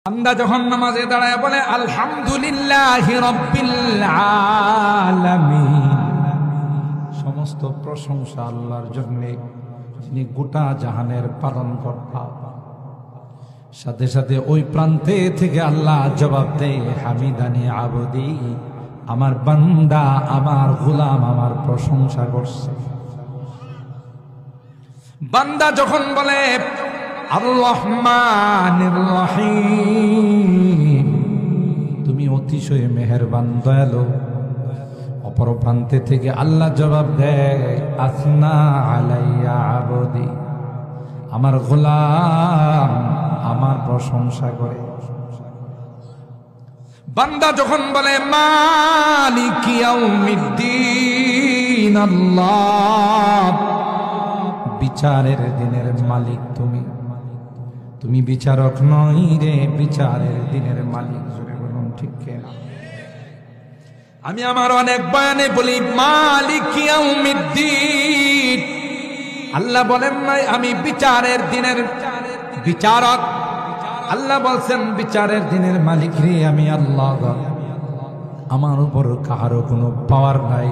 বান্দা যখন নামাজে দাঁড়ায় বলে আলহামদুলিল্লাহি রাব্বিল আলামিন, সমস্ত প্রশংসা আল্লাহর জন্য, যিনি গোটা জাহানের পালনকর্তা। সাথে সাথে ওই প্রান্তে থেকে আল্লাহ জবাব দেয়, হামিদানি আবদি, আমার বান্দা, আমার গোলাম আমার প্রশংসা করছে। বান্দা যখন বলে আর রহমানির রহিম, তুমি অতিশয় মেহেরবান দয়ালু, অপর প্রান্তে থেকে আল্লাহ জবাব দেয়, আসনা আলাইয়া আবদি, আমার গোলাম আমার প্রশংসা করে। বান্দা যখন বলে মালিক ইয়াউমিদ্দিন, আল্লাহ বিচারের দিনের মালিক তুমি, তুমি বিচারক নই রে, বিচারের দিনের মালিক। জোরে বলুন ঠিক কিনা? আমি আমার অনেক বয়ানে বলি মালিক ইয়াউমিদ্দিন, আল্লাহ বলেন নাই আমি বিচারের দিনের বিচারক। আল্লাহ বলছেন বিচারের দিনের মালিক রে আমি আল্লাহ, আমার উপর কারো কোনো পাওয়ার নাই।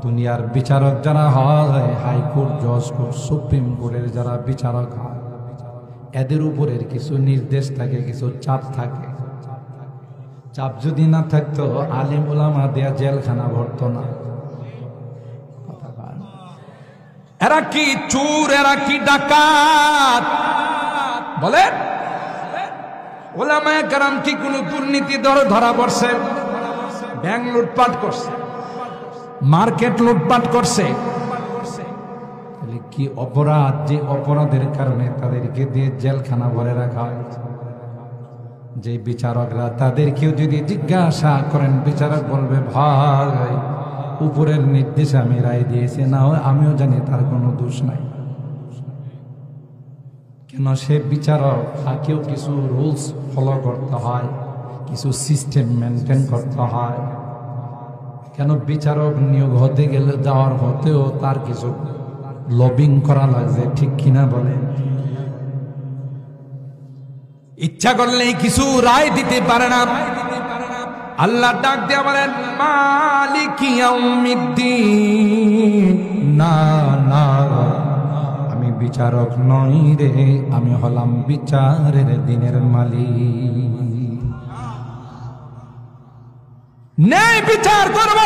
দুনিয়ার বিচারক যারা হয়, হাইকোর্ট, জজ কোর্ট, সুপ্রিম কোর্টের যারা বিচারক হয়, এদের উপরের কিছু নির্দেশ থাকে, কিছু চাপ থাকে। চাপ যদি না থাকতো আলেম ওলামা দেয়া জেলখানা ভরতো না। এরা কি চোর, এরা কি ডাকাত? বলে ওলামায়ে কেরাম কি কোনো দুর্নীতি ধরা পড়ছে? ব্যাংক লুটপাট করছে, মার্কেট লুটপাট করছে, কি অপরাধ? যে অপরাধের কারণে তাদেরকে দিয়ে জেলখানা ভরে রাখা হয়েছে। যে বিচারকরা তাদেরকেও যদি জিজ্ঞাসা করেন, বিচারক বলবে ভাই উপরের নির্দেশে আমি রায় দিয়েছি, না হয় আমিও জানি তার কোনো দোষ নাই। কেন? সে বিচারক, তাকেও কিছু রুলস ফলো করতে হয়, কিছু সিস্টেম মেনটেন করতে হয়। কেন? বিচারক নিয়োগ হতে গেলে, যাওয়ার হতেও তার কিছু লবিং করা লাগবে, ঠিক কিনা বলে? ইচ্ছা করলে কিছু রায় দিতে পারে না। আল্লাহ ডাক দিয়ে বলেন মালিক ইয়াউমিদ্দিন, না না, আমি বিচারক নই রে, আমি হলাম বিচারের দিনের মালিক। ন্যায় বিচার করব।